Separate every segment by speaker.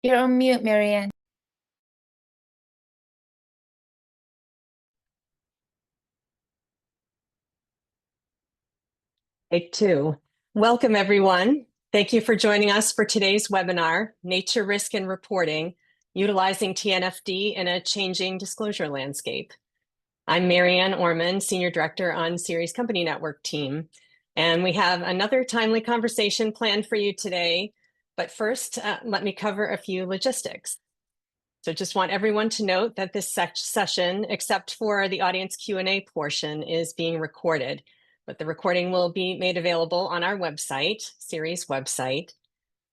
Speaker 1: You're on mute, Marianne.
Speaker 2: Take two. Welcome, everyone. Thank you for joining us for today's webinar, Nature Risk and Reporting, Utilizing TNFD in a Changing Disclosure Landscape. I'm Marianne Orman, Senior Director on Ceres Company Network team, and we have another timely conversation planned for you today. But first, let me cover a few logistics. So just want everyone to note that this session, except for the audience Q&A portion, is being recorded. But the recording will be made available on our website, Ceres website.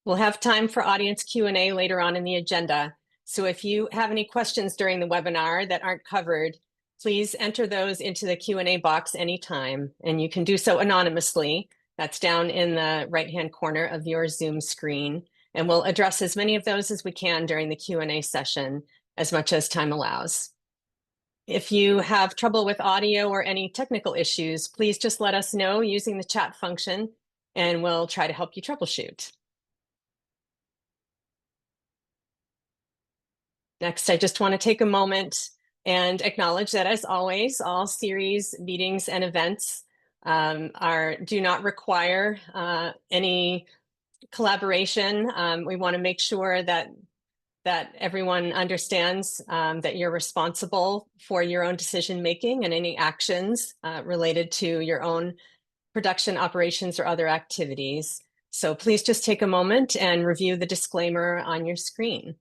Speaker 2: We'll have time for audience Q&A later on in the agenda. So if you have any questions during the webinar that aren't covered, please enter those into the Q&A box anytime, and you can do so anonymously. That's down in the right-hand corner of your Zoom screen, and we'll address as many of those as we can during the Q&A session, as much as time allows. If you have trouble with audio or any technical issues, please just let us know using the chat function, and we'll try to help you troubleshoot. Next, I just want to take a moment and acknowledge that, as always, all Ceres meetings and events do not require any collaboration. We want to make sure that everyone understands that you're responsible for your own decision making and any actions related to your own production operations or other activities. So please just take a moment and review the disclaimer on your screen.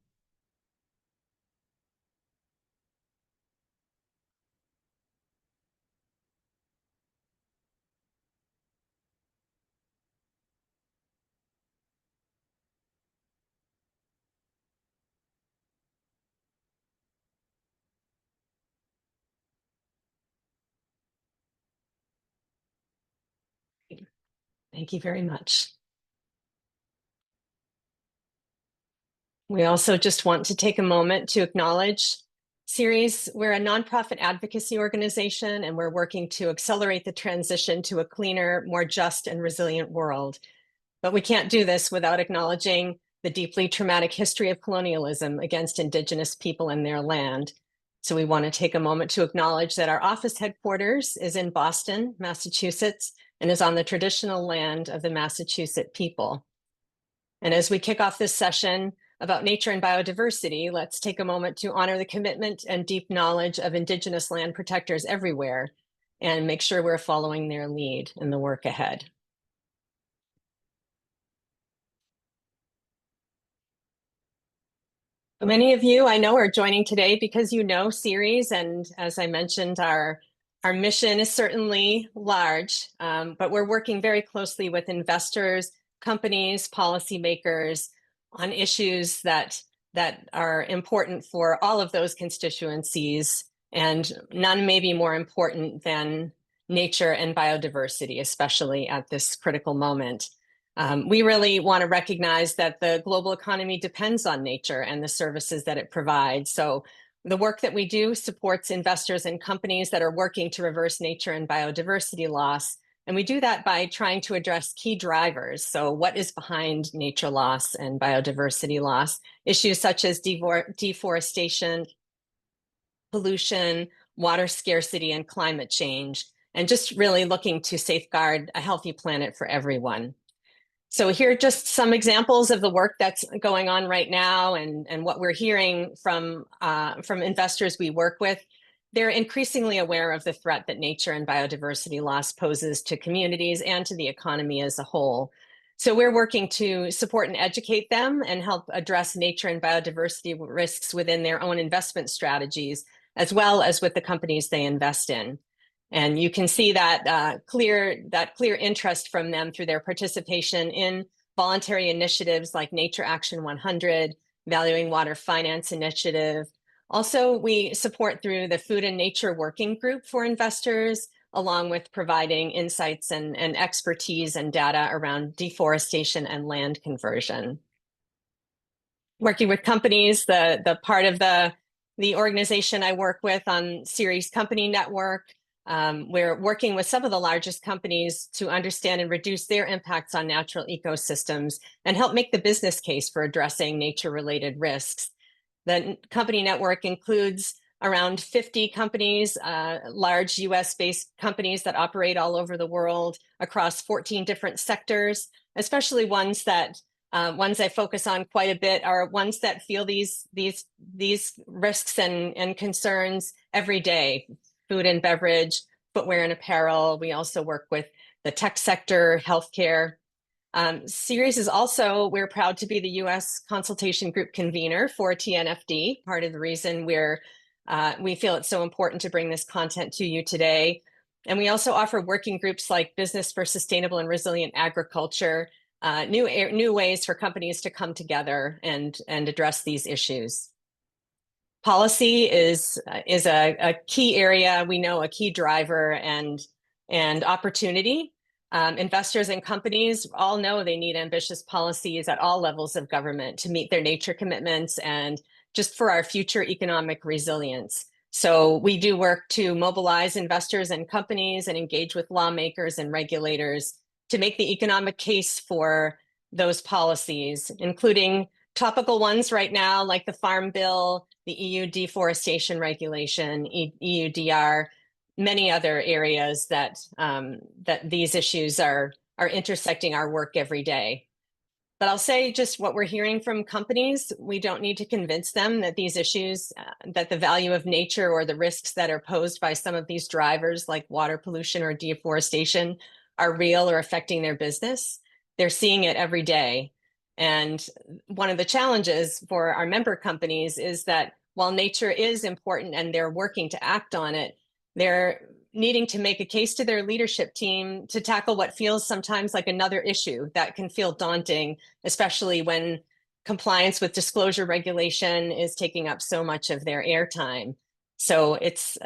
Speaker 2: Thank you very much. We also just want to take a moment to acknowledge Ceres. We're a nonprofit advocacy organization, and we're working to accelerate the transition to a cleaner, more just and resilient world. But we can't do this without acknowledging the deeply traumatic history of colonialism against Indigenous people and their land. So we want to take a moment to acknowledge that our office headquarters is in Boston, Massachusetts, and is on the traditional land of the Massachusetts people. And as we kick off this session about nature and biodiversity, let's take a moment to honor the commitment and deep knowledge of Indigenous land protectors everywhere and make sure we're following their lead in the work ahead. Many of you I know are joining today because you know Ceres, and as I mentioned, our mission is certainly large, but we're working very closely with investors, companies, policymakers on issues that are important for all of those constituencies, and none may be more important than nature and biodiversity, especially at this critical moment. We really want to recognize that the global economy depends on nature and the services that it provides. So the work that we do supports investors and companies that are working to reverse nature and biodiversity loss. And we do that by trying to address key drivers. So what is behind nature loss and biodiversity loss? Issues such as deforestation, pollution, water scarcity, and climate change, and just really looking to safeguard a healthy planet for everyone. So here are just some examples of the work that's going on right now and what we're hearing from investors we work with. They're increasingly aware of the threat that nature and biodiversity loss poses to communities and to the economy as a whole. So we're working to support and educate them and help address nature and biodiversity risks within their own investment strategies, as well as with the companies they invest in. And you can see that clear interest from them through their participation in voluntary initiatives like Nature Action 100, Valuing Water Finance Initiative. Also, we support through the Food and Nature Working Group for investors, along with providing insights and expertise and data around deforestation and land conversion. Working with companies, the part of the organization I work with on Ceres Company Network, We're working with some of the largest companies to understand and reduce their impacts on natural ecosystems and help make the business case for addressing nature-related risks. The company network includes around 50 companies, large US-based companies that operate all over the world across 14 different sectors, especially ones I focus on quite a bit are ones that feel these risks and concerns every day: food and beverage, footwear and apparel. We also work with the tech sector, healthcare. Ceres is also, we're proud to be the US consultation group convener for TNFD. Part of the reason we feel it's so important to bring this content to you today. And we also offer working groups like Business for Sustainable and Resilient Agriculture, new ways for companies to come together and address these issues. Policy is a key area, we know, a key driver and opportunity. Investors and companies all know they need ambitious policies at all levels of government to meet their nature commitments and just for our future economic resilience. So we do work to mobilize investors and companies and engage with lawmakers and regulators to make the economic case for those policies, including topical ones right now, like the Farm Bill, the EU deforestation regulation, EUDR, many other areas that these issues are intersecting our work every day. But I'll say just what we're hearing from companies, we don't need to convince them that these issues, that the value of nature or the risks that are posed by some of these drivers like water pollution or deforestation are real or affecting their business. They're seeing it every day. And one of the challenges for our member companies is that while nature is important and they're working to act on it, they're needing to make a case to their leadership team to tackle what feels sometimes like another issue that can feel daunting, especially when compliance with disclosure regulation is taking up so much of their airtime. So it's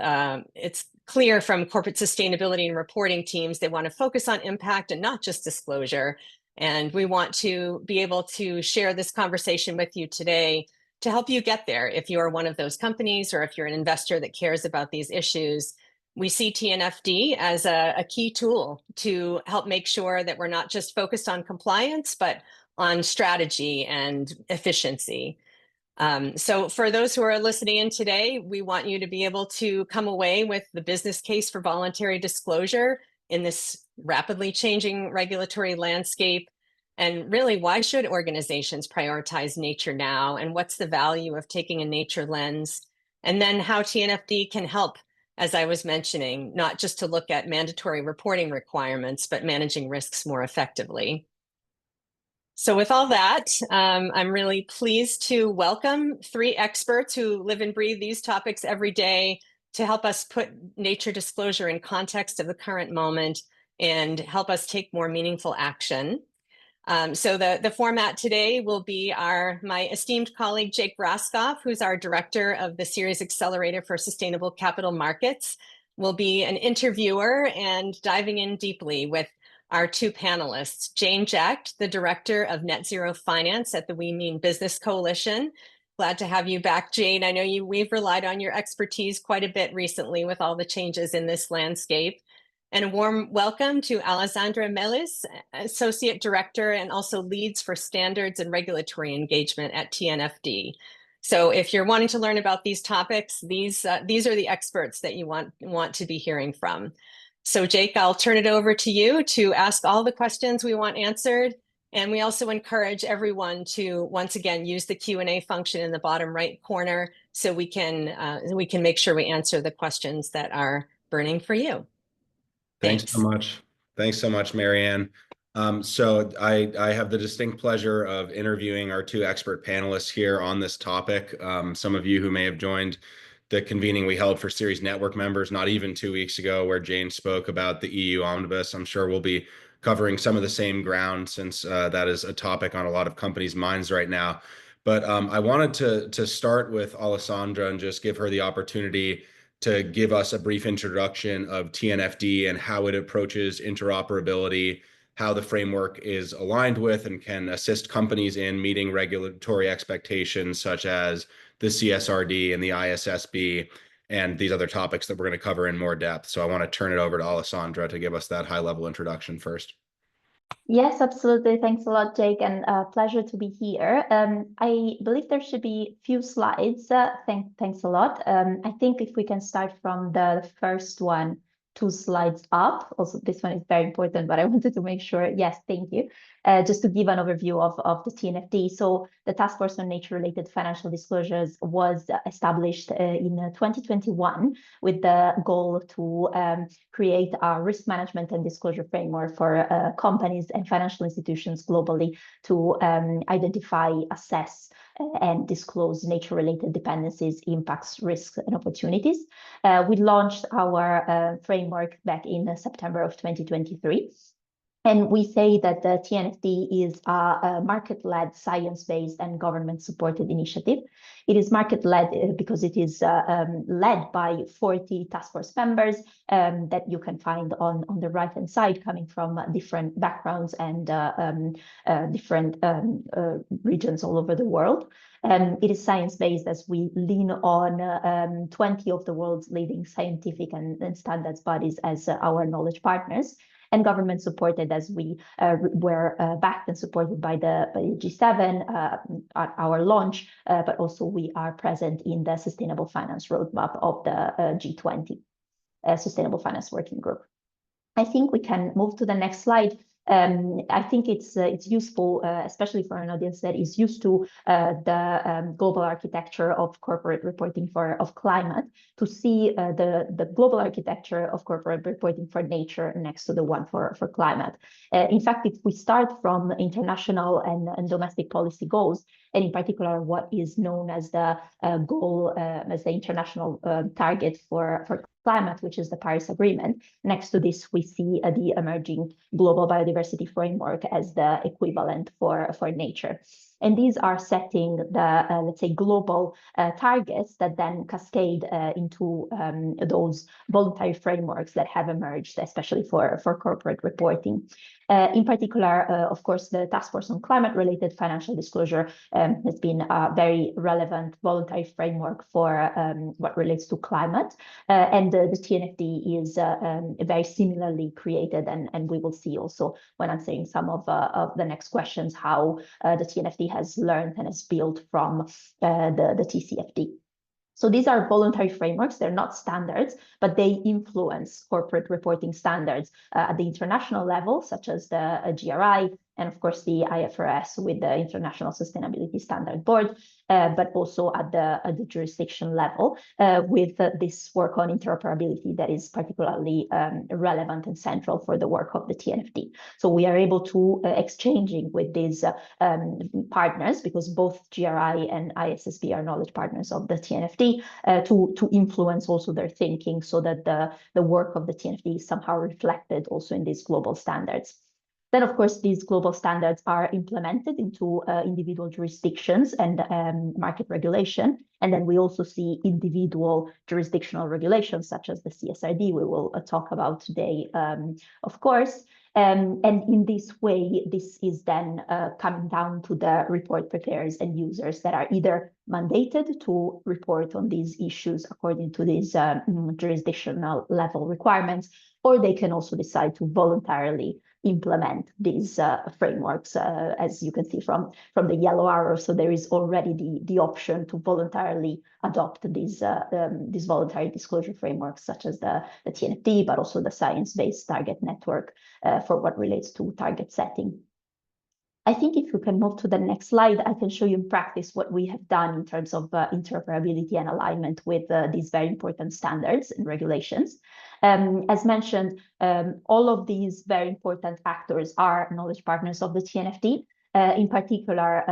Speaker 2: clear from corporate sustainability and reporting teams, they want to focus on impact and not just disclosure. And we want to be able to share this conversation with you today to help you get there. If you are one of those companies or if you're an investor that cares about these issues, we see TNFD as a key tool to help make sure that we're not just focused on compliance, but on strategy and efficiency. So for those who are listening in today, we want you to be able to come away with the business case for voluntary disclosure in this rapidly changing regulatory landscape. And really, why should organizations prioritize nature now? And what's the value of taking a nature lens? And then how TNFD can help, as I was mentioning, not just to look at mandatory reporting requirements, but managing risks more effectively. So with all that, I'm really pleased to welcome 3 experts who live and breathe these topics every day to help us put nature disclosure in context of the current moment and help us take more meaningful action. So the format today will be my esteemed colleague, Jake Raskoff, who's our director of the Ceres Accelerator for Sustainable Capital Markets, will be an interviewer and diving in deeply with our 2 panelists, Jane Jecht, the director of Net Zero Finance at the We Mean Business Coalition. Glad to have you back, Jane. I know we've relied on your expertise quite a bit recently with all the changes in this landscape. And a warm welcome to Alessandra Melis, Associate Director and also leads for Standards and Regulatory Engagement at TNFD. So if you're wanting to learn about these topics, these are the experts that you want to be hearing from. So Jake, I'll turn it over to you to ask all the questions we want answered. And we also encourage everyone to, once again, use the Q&A function in the bottom right corner so we can make sure we answer the questions that are burning for you.
Speaker 1: Thanks so much. Thanks so much, Marianne. So I have the distinct pleasure of interviewing our 2 expert panelists here on this topic. Some of you who may have joined the convening we held for Ceres Network members not even 2 weeks ago, where Jane spoke about the EU Omnibus. I'm sure we'll be covering some of the same ground since that is a topic on a lot of companies' minds right now. But I wanted to start with Alessandra and just give her the opportunity to give us a brief introduction of TNFD and how it approaches interoperability, how the framework is aligned with and can assist companies in meeting regulatory expectations such as the CSRD and the ISSB, and these other topics that we're going to cover in more depth. So I want to turn it over to Alessandra to give us that high-level introduction first.
Speaker 3: Yes, absolutely. Thanks a lot, Jake, and pleasure to be here. I believe there should be a few slides. Thanks a lot. I think if we can start from the first one, 2 slides up. Also, this one is very important, but I wanted to make sure. Yes, thank you. Just to give an overview of the TNFD. So the Task Force on Nature-Related Financial Disclosures was established in 2021 with the goal to create a risk management and disclosure framework for companies and financial institutions globally to identify, assess, and disclose nature-related dependencies, impacts, risks, and opportunities. We launched our framework back in September of 2023. And we say that the TNFD is a market-led, science-based, and government-supported initiative. It is market-led because it is led by 40 task force members that you can find on the right-hand side, coming from different backgrounds and different regions all over the world. It is science-based as we lean on 20 of the world's leading scientific and standards bodies as our knowledge partners, and government supported as we were backed and supported by the G7 at our launch, but also we are present in the Sustainable Finance Roadmap of the G20 Sustainable Finance Working Group. I think we can move to the next slide. I think it's useful, especially for an audience that is used to the global architecture of corporate reporting of climate, to see the global architecture of corporate reporting for nature next to the one for climate. In fact, if we start from international and domestic policy goals, and in particular what is known as the goal, as the international target for climate, which is the Paris Agreement. Next to this, we see the emerging global biodiversity framework as the equivalent for nature. And these are setting the, let's say, global targets that then cascade into those voluntary frameworks that have emerged, especially for corporate reporting. In particular, of course, the Task Force on Climate-Related Financial Disclosure has been a very relevant voluntary framework for what relates to climate. And the TNFD is very similarly created, and we will see also when answering some of the next questions how the TNFD has learned and has built from the TCFD. So these are voluntary frameworks. They're not standards, but they influence corporate reporting standards at the international level, such as the GRI, and of course the IFRS with the International Sustainability Standard Board, but also at the jurisdiction level with this work on interoperability that is particularly relevant and central for the work of the TNFD. So we are able to exchanging with these partners, because both GRI and ISSB are knowledge partners of the TNFD, to influence also their thinking, so that the work of the TNFD is somehow reflected also in these global standards. Then, of course, these global standards are implemented into individual jurisdictions and market regulation. And then we also see individual jurisdictional regulations, such as the CSRD, we will talk about today, of course. And in this way, this is then coming down to the report preparers and users that are either mandated to report on these issues according to these jurisdictional level requirements, or they can also decide to voluntarily implement these frameworks, as you can see from the yellow arrow. So there is already the option to voluntarily adopt these voluntary disclosure frameworks, such as the TNFD, but also the science-based target network for what relates to target setting. I think if you can move to the next slide, I can show you in practice what we have done in terms of interoperability and alignment with these very important standards and regulations. As mentioned, all of these very important actors are knowledge partners of the TNFD. In particular,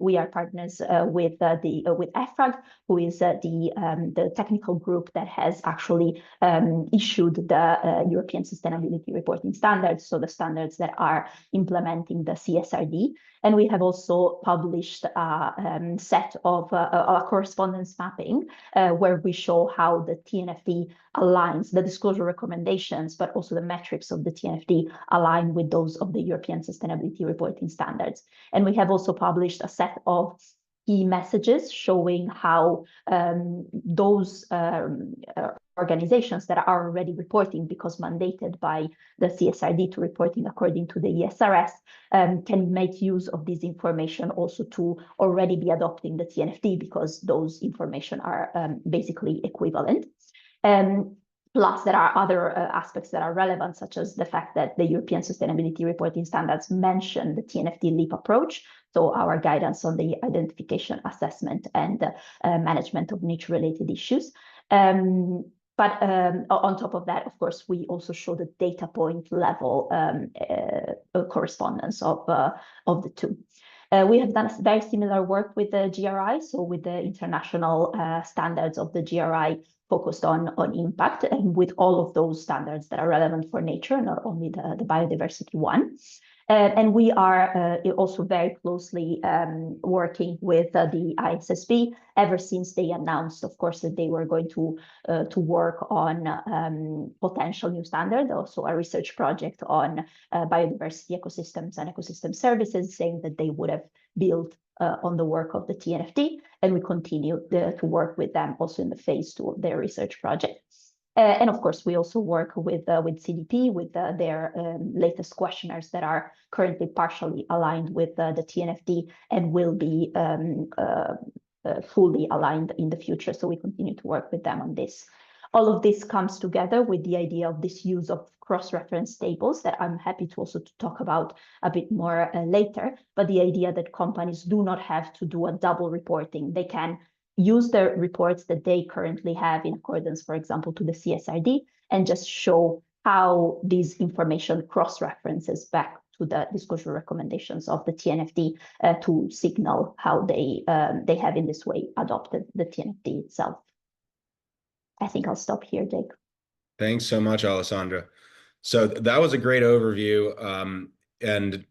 Speaker 3: we are partners with EFRAG, who is the technical group that has actually issued the European Sustainability Reporting Standards, so the standards that are implementing the CSRD. And we have also published a set of a correspondence mapping where we show how the TNFD aligns, the disclosure recommendations, but also the metrics of the TNFD align with those of the European Sustainability Reporting Standards. And we have also published a set of key messages showing how those organizations that are already reporting, because mandated by the CSRD to reporting according to the ESRS, can make use of this information also to already be adopting the TNFD, because those information are basically equivalent. Plus, there are other aspects that are relevant, such as the fact that the European Sustainability Reporting Standards mention the TNFD LEAP approach, so our guidance on the identification, assessment, and management of nature-related issues. But on top of that, of course, we also show the data point level correspondence of the two. We have done very similar work with the GRI, so with the international standards of the GRI focused on impact, and with all of those standards that are relevant for nature, not only the biodiversity one. And we are also very closely working with the ISSB ever since they announced, of course, that they were going to work on potential new standard, also a research project on biodiversity ecosystems and ecosystem services, saying that they would have built on the work of the TNFD, and we continue to work with them also in the phase 2 of their research project. And of course, we also work with CDP, with their latest questionnaires that are currently partially aligned with the TNFD and will be fully aligned in the future. So we continue to work with them on this. All of this comes together with the idea of this use of cross-reference tables that I'm happy to also talk about a bit more later, but the idea that companies do not have to do a double reporting. They can use the reports that they currently have in accordance, for example, to the CSRD, and just show how this information cross-references back to the disclosure recommendations of the TNFD to signal how they have in this way adopted the TNFD itself. I think I'll stop here, Jake.
Speaker 1: Thanks so much, Alessandra. So that was a great overview. And,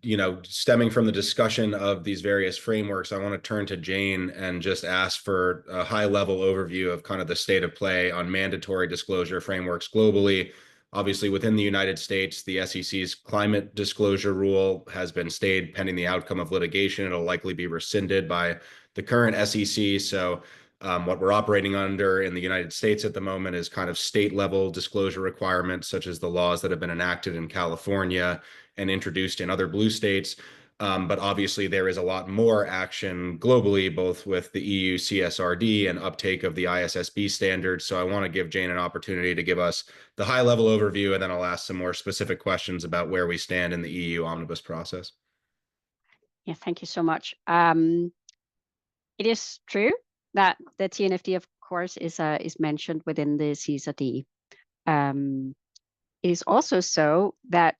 Speaker 1: stemming from the discussion of these various frameworks, I want to turn to Jane and just ask for a high-level overview of kind of the state of play on mandatory disclosure frameworks globally. Obviously, within the United States, the SEC's climate disclosure rule has been stayed pending the outcome of litigation. It'll likely be rescinded by the current SEC. So what we're operating under in the United States at the moment is kind of state-level disclosure requirements, such as the laws that have been enacted in California and introduced in other blue states. But obviously, there is a lot more action globally, both with the EU CSRD and uptake of the ISSB standards. So I want to give Jane an opportunity to give us the high-level overview, and then I'll ask some more specific questions about where we stand in the EU omnibus process.
Speaker 4: Yeah, thank you so much. It is true that the TNFD, of course, is mentioned within the CSRD. It is also so that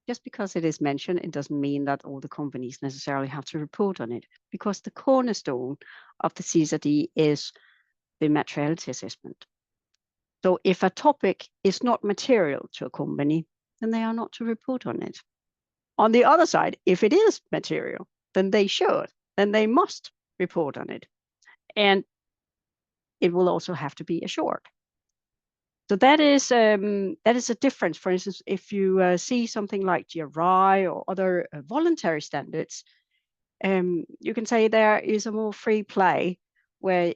Speaker 4: just because it is mentioned, it doesn't mean that all the companies necessarily have to report on it, because the cornerstone of the CSRD is the materiality assessment. So if a topic is not material to a company, then they are not to report on it. On the other side, if it is material, then they should, then they must report on it. And it will also have to be assured. So that is a difference. For instance, if you see something like GRI or other voluntary standards, you can say there is a more free play where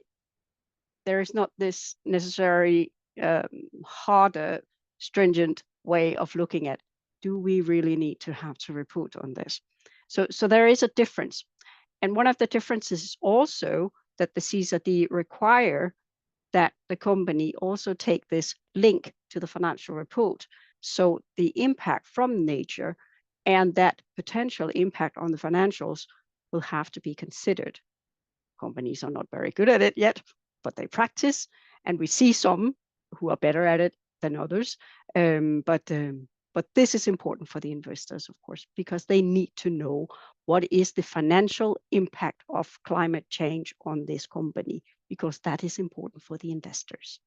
Speaker 4: there is not this necessary harder, stringent way of looking at, do we really need to have to report on this? So there is a difference. And one of the differences is also that the CSRD require that the company also take this link to the financial report. So the impact from nature and that potential impact on the financials will have to be considered. Companies are not very good at it yet, but they practice, and we see some who are better at it than others. But this is important for the investors, of course, because they need to know what is the financial impact of climate change on this company, because that is important for the investors.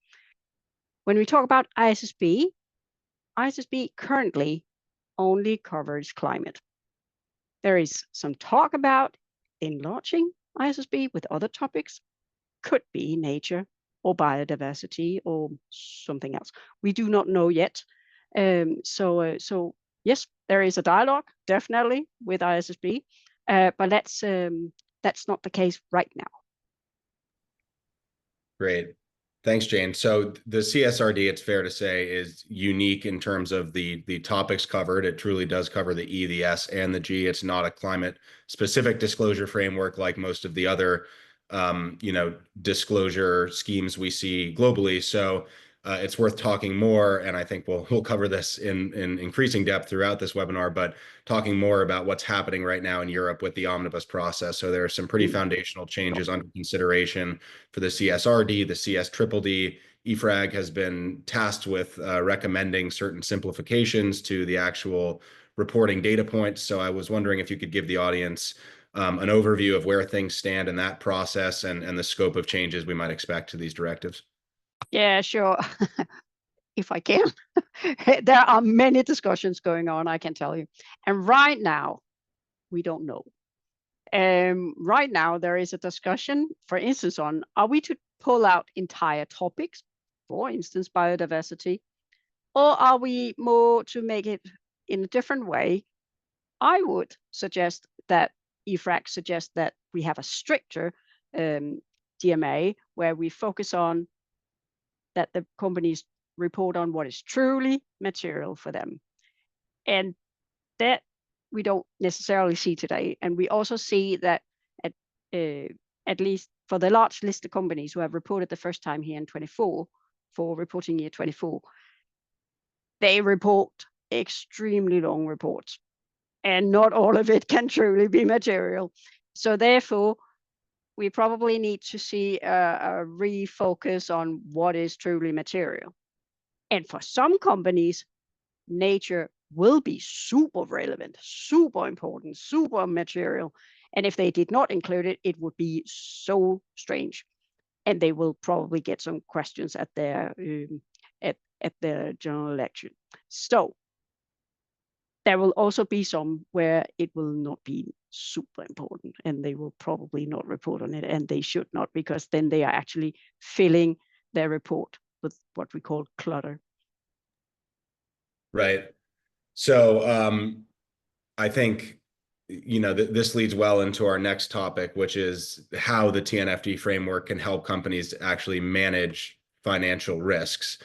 Speaker 4: When we talk about ISSB currently only covers climate. There is some talk about enlarging ISSB with other topics, could be nature or biodiversity or something else. We do not know yet. So yes, there is a dialogue definitely with ISSB, but that's not the case right now.
Speaker 1: Great. Thanks, Jane. So the CSRD, it's fair to say, is unique in terms of the topics covered. It truly does cover the E, the S, and the G. It's not a climate-specific disclosure framework like most of the other, disclosure schemes we see globally. So it's worth talking more, and I think we'll cover this in increasing depth throughout this webinar, but talking more about what's happening right now in Europe with the omnibus process. So there are some pretty foundational changes under consideration for the CSRD, the CSDDD. EFRAG has been tasked with recommending certain simplifications to the actual reporting data points. So I was wondering if you could give the audience an overview of where things stand in that process and the scope of changes we might expect to these directives.
Speaker 4: Yeah, sure. If I can. There are many discussions going on, I can tell you. And right now, we don't know. Right now, there is a discussion, for instance, on are we to pull out entire topics, for instance, biodiversity, or are we more to make it in a different way? I would suggest that EFRAG suggests that we have a stricter DMA where we focus on that the companies report on what is truly material for them. And that we don't necessarily see today. And we also see that at least for the large listed companies who have reported the first time here in 24, for reporting year 24, they report extremely long reports. And not all of it can truly be material. So therefore, we probably need to see a refocus on what is truly material. And for some companies, nature will be super relevant, super important, super material. And if they did not include it, it would be so strange. And they will probably get some questions at their at the general election. So there will also be some where it will not be super important and they will probably not report on it, and they should not, because then they are actually filling their report with what we call clutter.
Speaker 1: Right. So I think, this leads well into our next topic, which is how the TNFD framework can help companies actually manage financial risks.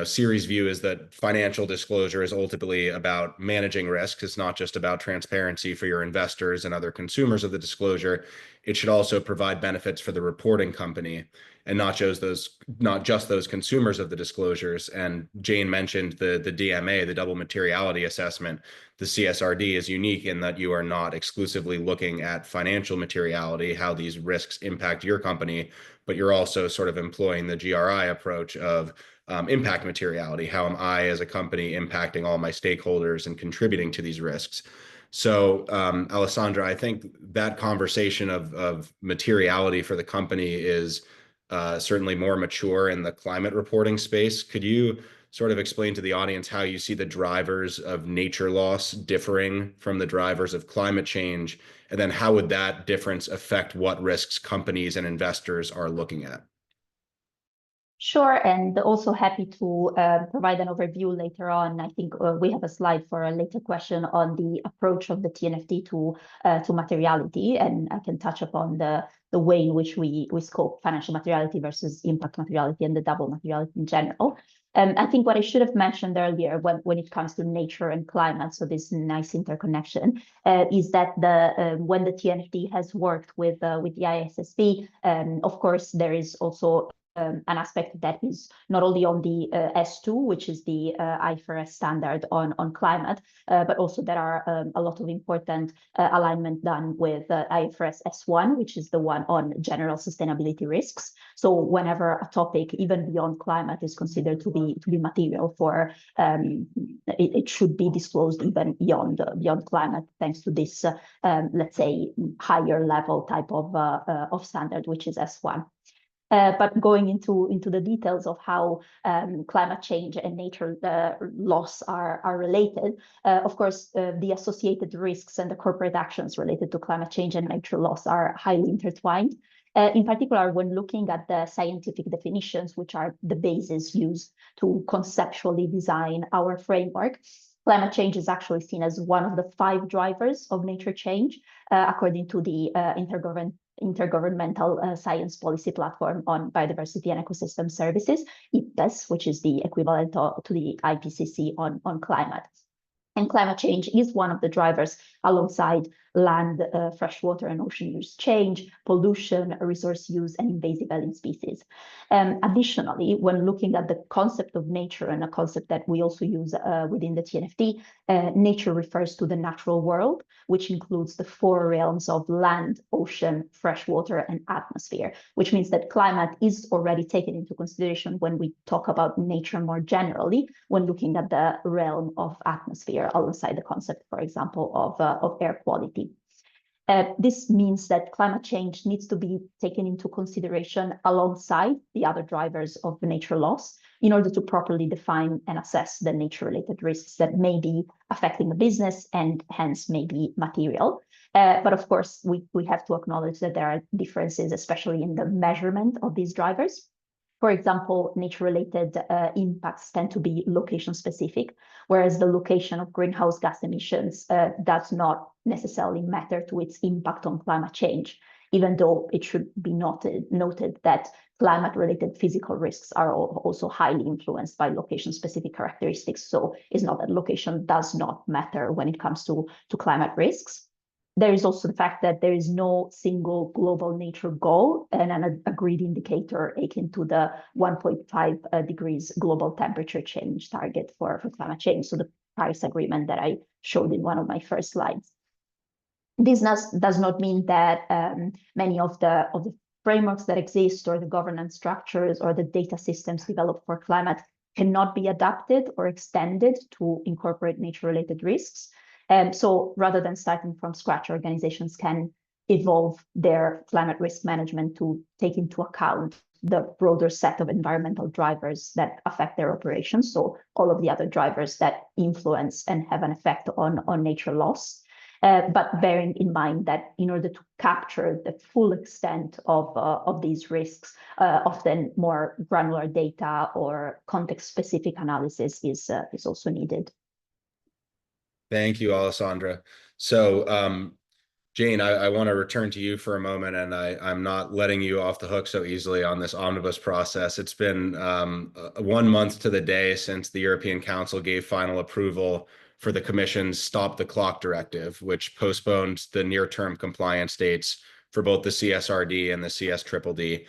Speaker 1: Series' view is that financial disclosure is ultimately about managing risks. It's not just about transparency for your investors and other consumers of the disclosure. It should also provide benefits for the reporting company and not just those consumers of the disclosures. And Jane mentioned the DMA, the double materiality assessment. The CSRD is unique in that you are not exclusively looking at financial materiality, how these risks impact your company, but you're also sort of employing the GRI approach of impact materiality. How am I as a company impacting all my stakeholders and contributing to these risks? So Alessandra, I think that conversation of materiality for the company is certainly more mature in the climate reporting space. Could you sort of explain to the audience how you see the drivers of nature loss differing from the drivers of climate change? And then how would that difference affect what risks companies and investors are looking at?
Speaker 3: Sure, and also happy to provide an overview later on. I think we have a slide for a later question on the approach of the TNFD to materiality, and I can touch upon the way in which we scope financial materiality versus impact materiality and the double materiality in general. I think what I should have mentioned earlier when it comes to nature and climate, so this nice interconnection, is that when the TNFD has worked with the ISSB, of course, there is also an aspect that is not only on the S2, which is the IFRS standard on climate, but also there are a lot of important alignment done with IFRS S1, which is the one on general sustainability risks. So whenever a topic, even beyond climate, is considered to be material for, it should be disclosed even beyond climate, thanks to this, let's say, higher level type of standard, which is S1. But going into the details of how climate change and nature loss are related, of course, the associated risks and the corporate actions related to climate change and nature loss are highly intertwined. In particular, when looking at the scientific definitions, which are the basis used to conceptually design our framework, climate change is actually seen as one of the 5 drivers of nature change, according to the Intergovernmental Science Policy Platform on Biodiversity and Ecosystem Services, IPBES, which is the equivalent to the IPCC on climate. And climate change is one of the drivers alongside land, freshwater and ocean use change, pollution, resource use, and invasive alien species. Additionally, when looking at the concept of nature, and a concept that we also use within the TNFD, nature refers to the natural world, which includes the 4 realms of land, ocean, freshwater, and atmosphere, which means that climate is already taken into consideration when we talk about nature more generally, when looking at the realm of atmosphere alongside the concept, for example, of air quality. This means that climate change needs to be taken into consideration alongside the other drivers of nature loss in order to properly define and assess the nature-related risks that may be affecting the business and hence may be material. But of course, we have to acknowledge that there are differences, especially in the measurement of these drivers. For example, nature-related impacts tend to be location-specific, whereas the location of greenhouse gas emissions does not necessarily matter to its impact on climate change, even though it should be noted that climate-related physical risks are also highly influenced by location-specific characteristics. So it's not that location does not matter when it comes to climate risks. There is also the fact that there is no single global nature goal and an agreed indicator akin to the 1.5 degrees global temperature change target for climate change. So the Paris Agreement that I showed in one of my first slides. This does not mean that many of the frameworks that exist or the governance structures or the data systems developed for climate cannot be adapted or extended to incorporate nature-related risks. So rather than starting from scratch, organizations can evolve their climate risk management to take into account the broader set of environmental drivers that affect their operations. So all of the other drivers that influence and have an effect on nature loss. But bearing in mind that in order to capture the full extent of these risks, often more granular data or context-specific analysis is also needed.
Speaker 1: Thank you, Alessandra. So, Jane, I want to return to you for a moment, and I'm not letting you off the hook so easily on this omnibus process. It's been 1 month to the day since the European Council gave final approval for the Commission's Stop the Clock Directive, which postponed the near-term compliance dates for both the CSRD and the CSDDD.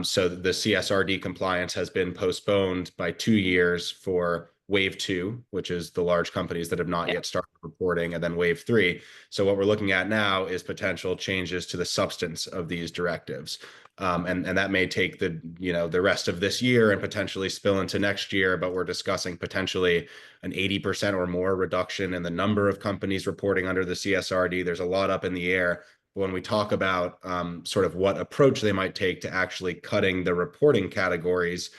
Speaker 1: So the CSRD compliance has been postponed by 2 years for Wave 2, which is the large companies that have not yet started reporting, and then Wave 3. So what we're looking at now is potential changes to the substance of these directives. And that may take the rest of this year and potentially spill into next year, but we're discussing potentially an 80% or more reduction in the number of companies reporting under the CSRD. There's a lot up in the air. When we talk about sort of what approach they might take to actually cutting the reporting categories,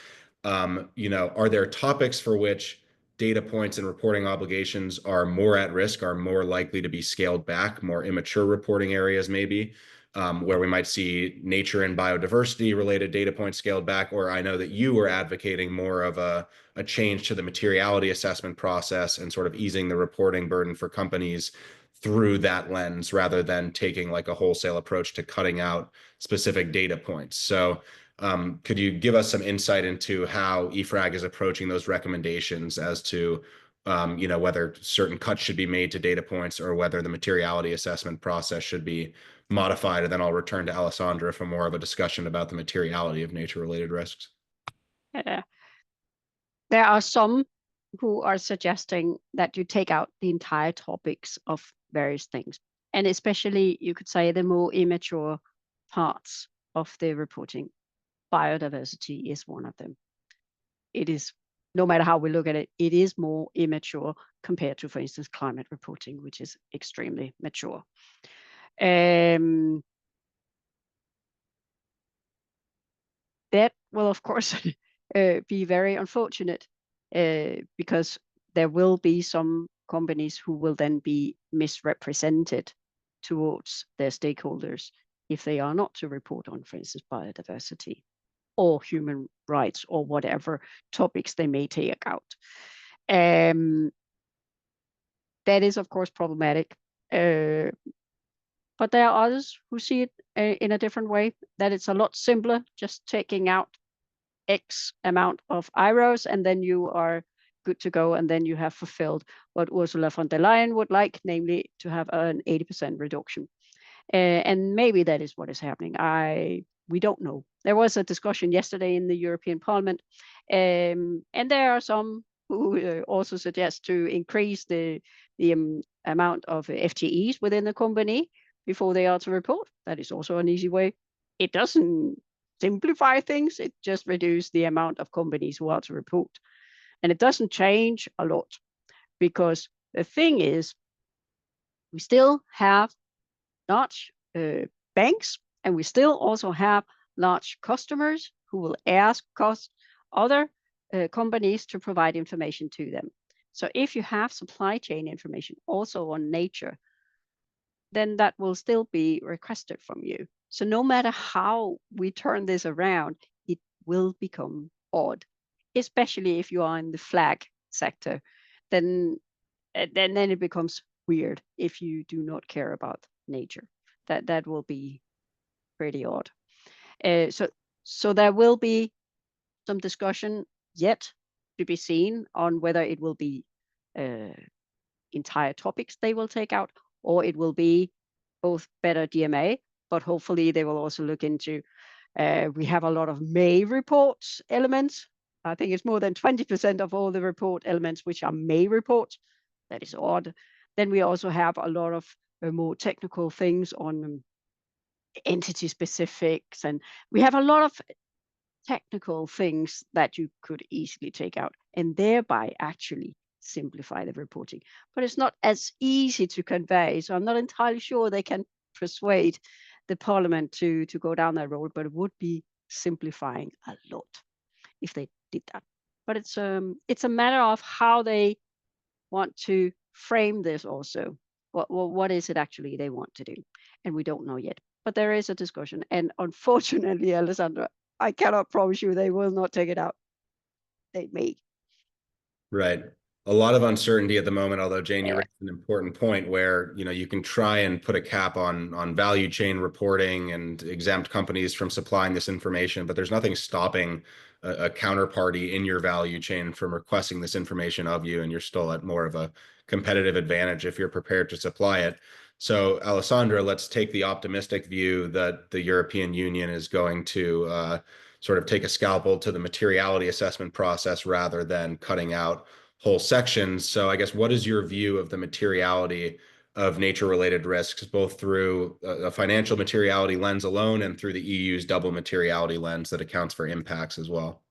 Speaker 1: are there topics for which data points and reporting obligations are more at risk, are more likely to be scaled back, more immature reporting areas maybe, where we might see nature and biodiversity related data points scaled back? Or I know that you were advocating more of a change to the materiality assessment process and sort of easing the reporting burden for companies through that lens, rather than taking like a wholesale approach to cutting out specific data points. So could you give us some insight into how EFRAG is approaching those recommendations as to whether certain cuts should be made to data points or whether the materiality assessment process should be modified? And then I'll return to Alessandra for more of a discussion about the materiality of nature-related risks.
Speaker 4: There are some who are suggesting that you take out the entire topics of various things, and especially you could say the more immature parts of the reporting. Biodiversity is one of them. It is, no matter how we look at it, it is more immature compared to, for instance, climate reporting, which is extremely mature. That will, of course, be very unfortunate because there will be some companies who will then be misrepresented towards their stakeholders if they are not to report on, for instance, biodiversity or human rights or whatever topics they may take out. That is, of course, problematic. But But there are others who see it in a different way, that it's a lot simpler, just taking out X amount of IROs, and then you are good to go, and then you have fulfilled what Ursula von der Leyen would like, namely to have an 80% reduction. And maybe that is what is happening. We don't know. There was a discussion yesterday in the European Parliament, and there are some who also suggest to increase the amount of FTEs within the company before they are to report. That is also an easy way. It doesn't simplify things, it just reduces the amount of companies who are to report. And it doesn't change a lot, because the thing is, we still have large banks, and we still also have large customers who will ask other companies to provide information to them. So if you have supply chain information also on nature, then that will still be requested from you. So no matter how we turn this around, it will become odd, especially if you are in the flag sector. Then it becomes weird if you do not care about nature. That will be pretty odd. So there will be some discussion yet to be seen on whether it will be entire topics they will take out, or it will be both better DMA, but hopefully they will also look into, we have a lot of May reports elements. I think it's more than 20% of all the report elements which are May reports. That is odd. Then we also have a lot of more technical things on entity specifics, and we have a lot of technical things that you could easily take out and thereby actually simplify the reporting. But it's not as easy to convey, so I'm not entirely sure they can persuade the Parliament to go down that road, but it would be simplifying a lot if they did that. But it's a matter of how they want to frame this also. What is it actually they want to do? And we don't know yet. But there is a discussion. And unfortunately, Alessandra, I cannot promise you they will not take it out. They may.
Speaker 1: Right. A lot of uncertainty at the moment, although Jane, you raised an important point where, you can try and put a cap on value chain reporting and exempt companies from supplying this information, but there's nothing stopping a counterparty in your value chain from requesting this information of you, and you're still at more of a competitive advantage if you're prepared to supply it. So, Alessandra, let's take the optimistic view that the European Union is going to sort of take a scalpel to the materiality assessment process rather than cutting out whole sections. So I guess, what is your view of the materiality of nature-related risks, both through a financial materiality lens alone and through the EU's double materiality lens that accounts for impacts as well?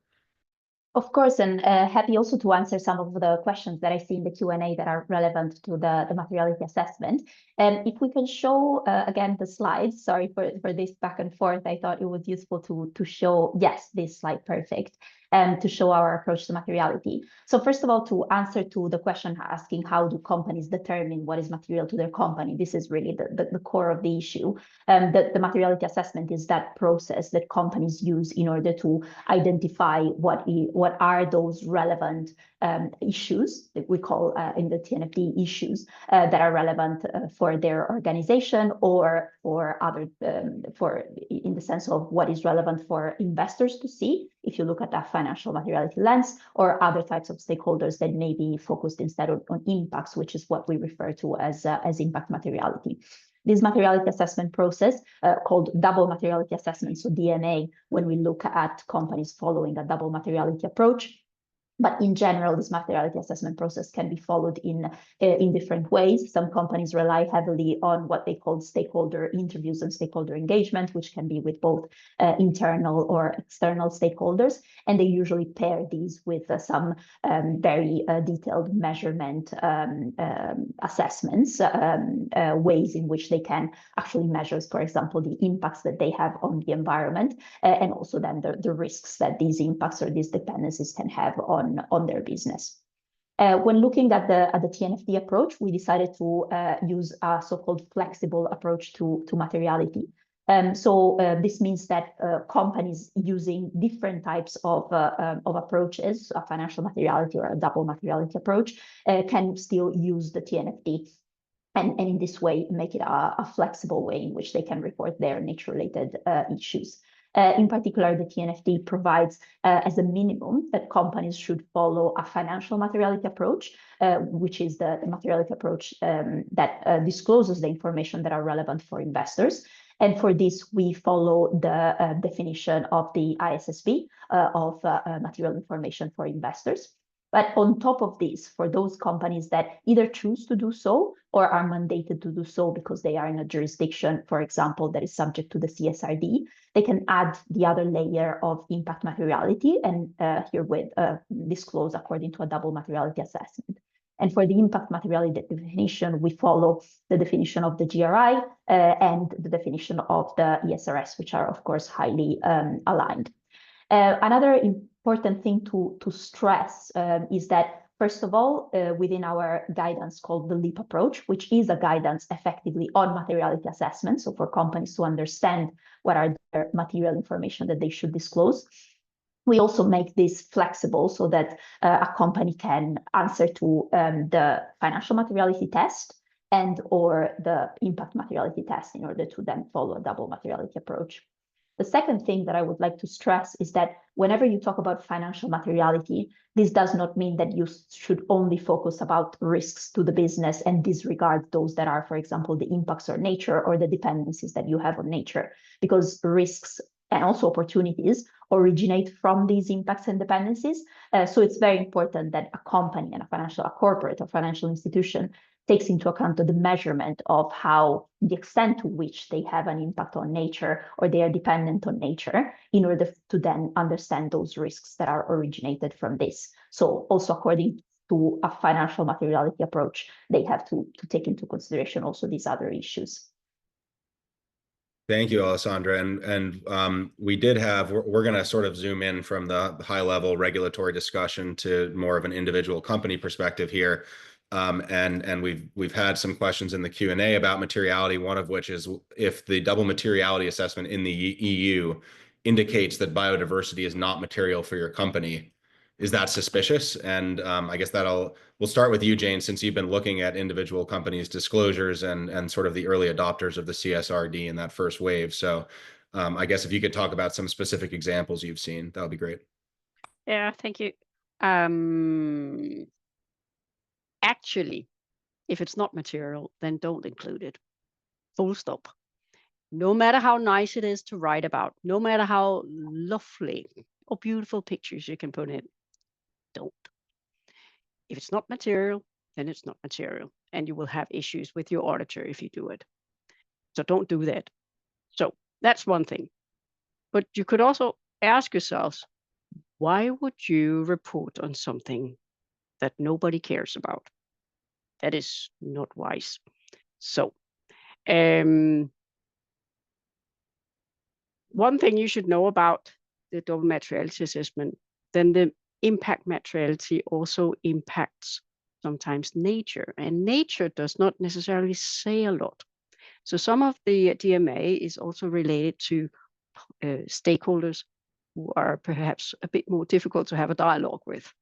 Speaker 3: Of course, and happy also to answer some of the questions that I see in the Q&A that are relevant to the materiality assessment. And if we can show, again, the slides, sorry for this back and forth, I thought it was useful to show, yes, this slide, perfect, to show our approach to materiality. So first of all, to answer to the question asking how do companies determine what is material to their company, this is really the core of the issue. The materiality assessment is that process that companies use in order to identify what are those relevant issues that we call in the TNFD issues that are relevant for their organization or for other, in the sense of what is relevant for investors to see, if you look at that financial materiality lens, or other types of stakeholders that may be focused instead on impacts, which is what we refer to as impact materiality. This materiality assessment process called double materiality assessment, so DMA, when we look at companies following a double materiality approach. But in general, this materiality assessment process can be followed in different ways. Some companies rely heavily on what they call stakeholder interviews and stakeholder engagement, which can be with both internal or external stakeholders. And they usually pair these with some very detailed measurement assessments, ways in which they can actually measure, for example, the impacts that they have on the environment, and also then the risks that these impacts or these dependencies can have on their business. When looking at the TNFD approach, we decided to use a so-called flexible approach to materiality. So this means that companies using different types of approaches, a financial materiality or a double materiality approach, can still use the TNFD. and in this way, make it a flexible way in which they can report their nature-related issues. In particular, the TNFD provides as a minimum that companies should follow a financial materiality approach, which is the materiality approach that discloses the information that are relevant for investors. And for this, we follow the definition of the ISSB of material information for investors. But on top of this, for those companies that either choose to do so or are mandated to do so because they are in a jurisdiction, for example, that is subject to the CSRD, they can add the other layer of impact materiality and herewith disclose according to a double materiality assessment. And for the impact materiality definition, we follow the definition of the GRI and the definition of the ESRS, which are, of course, highly aligned. Another important thing to stress is that, first of all, within our guidance called the LEAP approach, which is a guidance effectively on materiality assessment, so for companies to understand what are their material information that they should disclose, we also make this flexible so that a company can answer to the financial materiality test and or the impact materiality test in order to then follow a double materiality approach. The second thing that I would like to stress is that whenever you talk about financial materiality, this does not mean that you should only focus about risks to the business and disregard those that are, for example, the impacts on nature or the dependencies that you have on nature, because risks and also opportunities originate from these impacts and dependencies. So it's very important that a company and a corporate or financial institution takes into account the measurement of how the extent to which they have an impact on nature or they are dependent on nature in order to then understand those risks that are originated from this. So also according to a financial materiality approach, they have to take into consideration also these other issues.
Speaker 1: Thank you, Alessandra. And we did have, we're going to sort of zoom in from the high level regulatory discussion to more of an individual company perspective here. And we've had some questions in the Q&A about materiality, one of which is if the double materiality assessment in the EU indicates that biodiversity is not material for your company, is that suspicious? And I guess we'll start with you, Jane, since you've been looking at individual companies' disclosures and sort of the early adopters of the CSRD in that first wave. So I guess if you could talk about some specific examples you've seen, that would be great.
Speaker 4: Yeah, thank you. Actually, if it's not material, then don't include it. Full stop. No matter how nice it is to write about, no matter how lovely or beautiful pictures you can put in, don't. If it's not material, then it's not material, and you will have issues with your auditor if you do it. So don't do that. So that's one thing. But you could also ask yourselves, why would you report on something that nobody cares about? That is not wise. So one thing you should know about the double materiality assessment, then the impact materiality also impacts sometimes nature, and nature does not necessarily say a lot. So some of the DMA is also related to stakeholders who are perhaps a bit more difficult to have a dialogue with.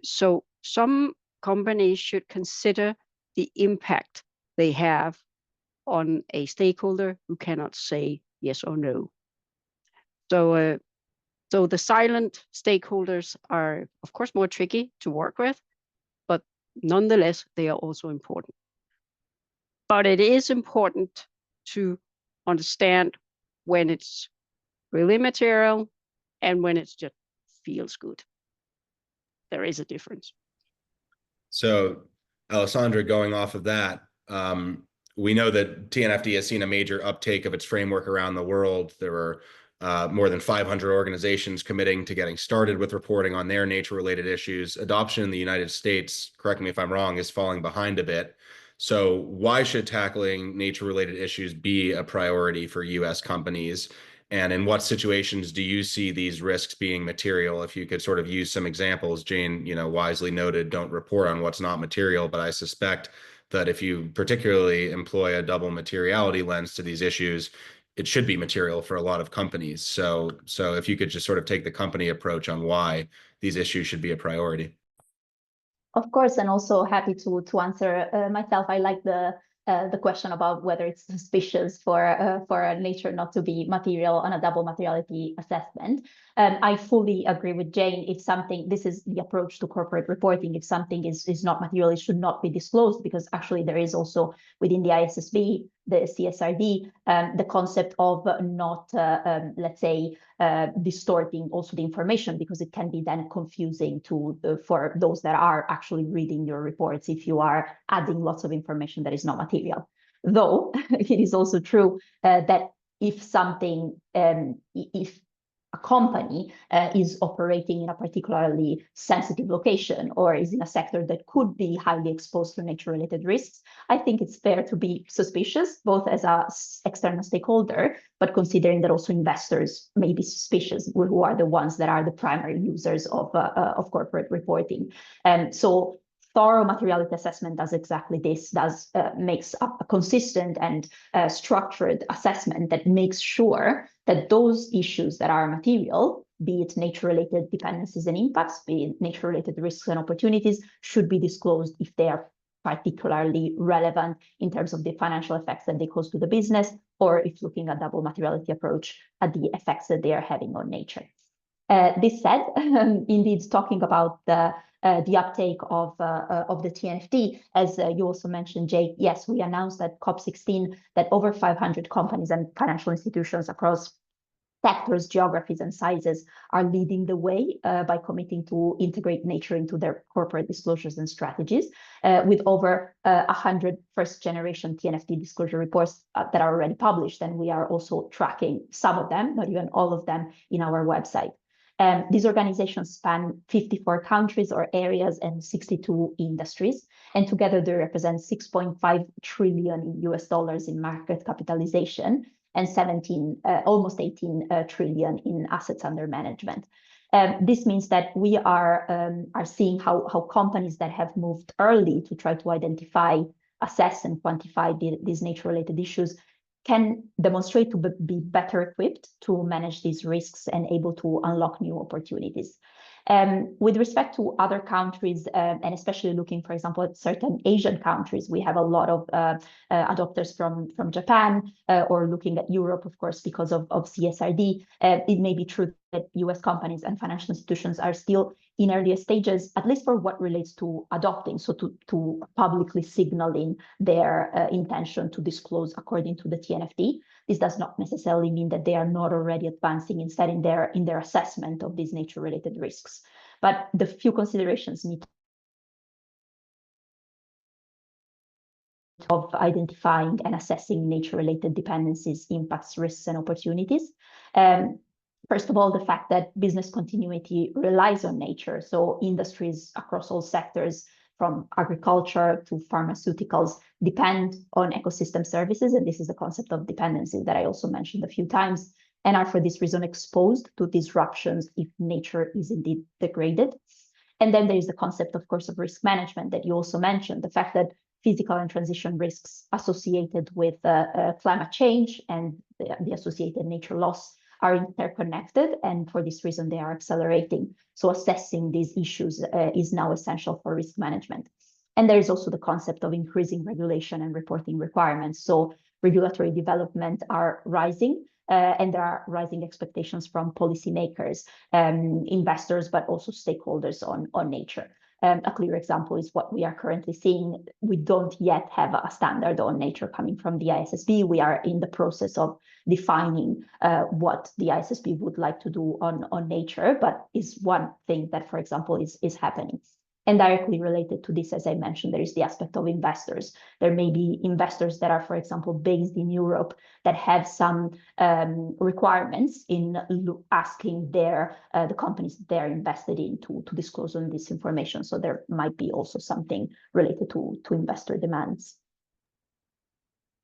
Speaker 4: So some companies should consider the impact they have on a stakeholder who cannot say yes or no. So the silent stakeholders are, of course, more tricky to work with, but nonetheless, they are also important. But it is important to understand when it's really material and when it just feels good. There is a difference.
Speaker 1: So, Alessandra, going off of that, we know that TNFD has seen a major uptake of its framework around the world. There were more than 500 organizations committing to getting started with reporting on their nature-related issues. Adoption in the United States, correct me if I'm wrong, is falling behind a bit. So why should tackling nature-related issues be a priority for U.S. companies? And in what situations do you see these risks being material? If you could sort of use some examples. Jane, wisely noted, don't report on what's not material, but I suspect that if you particularly employ a double materiality lens to these issues, it should be material for a lot of companies. So if you could just sort of take the company approach on why these issues should be a priority.
Speaker 3: Of course, and also happy to answer myself. I like the question about whether it's suspicious for a nature not to be material on a double materiality assessment. I fully agree with Jane. If something, this is the approach to corporate reporting. If something is not material, it should not be disclosed, because actually there is also within the ISSB, the CSRD, the concept of not, let's say, distorting also the information, because it can be then confusing to for those that are actually reading your reports if you are adding lots of information that is not material. Though it is also true that if something, if a company is operating in a particularly sensitive location or is in a sector that could be highly exposed to nature-related risks, I think it's fair to be suspicious, both as an external stakeholder, but considering that also investors may be suspicious, who are the ones that are the primary users of corporate reporting. So thorough materiality assessment does exactly this, makes a consistent and structured assessment that makes sure that those issues that are material, be it nature-related dependencies and impacts, be it nature-related risks and opportunities, should be disclosed if they are particularly relevant in terms of the financial effects that they cause to the business, or if looking at double materiality approach at the effects that they are having on nature. This said, indeed, talking about the uptake of the TNFD, as you also mentioned, Jake, yes, we announced at COP16 that over 500 companies and financial institutions across sectors, geographies, and sizes are leading the way by committing to integrate nature into their corporate disclosures and strategies, with over 100 first-generation TNFD disclosure reports that are already published, and we are also tracking some of them, not even all of them, in our website. These organizations span 54 countries or areas and 62 industries, and together they represent $6.5 trillion in market capitalization and almost 18 trillion in assets under management. This means that we are seeing how companies that have moved early to try to identify, assess, and quantify these nature-related issues can demonstrate to be better equipped to manage these risks and able to unlock new opportunities. With respect to other countries, and especially looking, for example, at certain Asian countries, we have a lot of adopters from Japan, or looking at Europe, of course, because of CSRD. It may be true that US companies and financial institutions are still in earlier stages, at least for what relates to adopting, so to publicly signaling their intention to disclose according to the TNFD. This does not necessarily mean that they are not already advancing instead in their assessment of these nature-related risks. But the few considerations need of identifying and assessing nature-related dependencies, impacts, risks, and opportunities. First of all, the fact that business continuity relies on nature. So industries across all sectors, from agriculture to pharmaceuticals, depend on ecosystem services. And this is the concept of dependency that I also mentioned a few times, and are for this reason exposed to disruptions if nature is indeed degraded. And then there is the concept, of course, of risk management that you also mentioned, the fact that physical and transition risks associated with climate change and the associated nature loss are interconnected, and for this reason they are accelerating. So assessing these issues is now essential for risk management. And there is also the concept of increasing regulation and reporting requirements. So regulatory development are rising, and there are rising expectations from policymakers, investors, but also stakeholders on nature. A clear example is what we are currently seeing. We don't yet have a standard on nature coming from the ISSB. We are in the process of defining what the ISSB would like to do on nature, but is one thing that, for example, is happening. And directly related to this, as I mentioned, there is the aspect of investors. There may be investors that are, for example, based in Europe that have some requirements in asking the companies that they're invested in to disclose on this information. So there might be also something related to investor demands.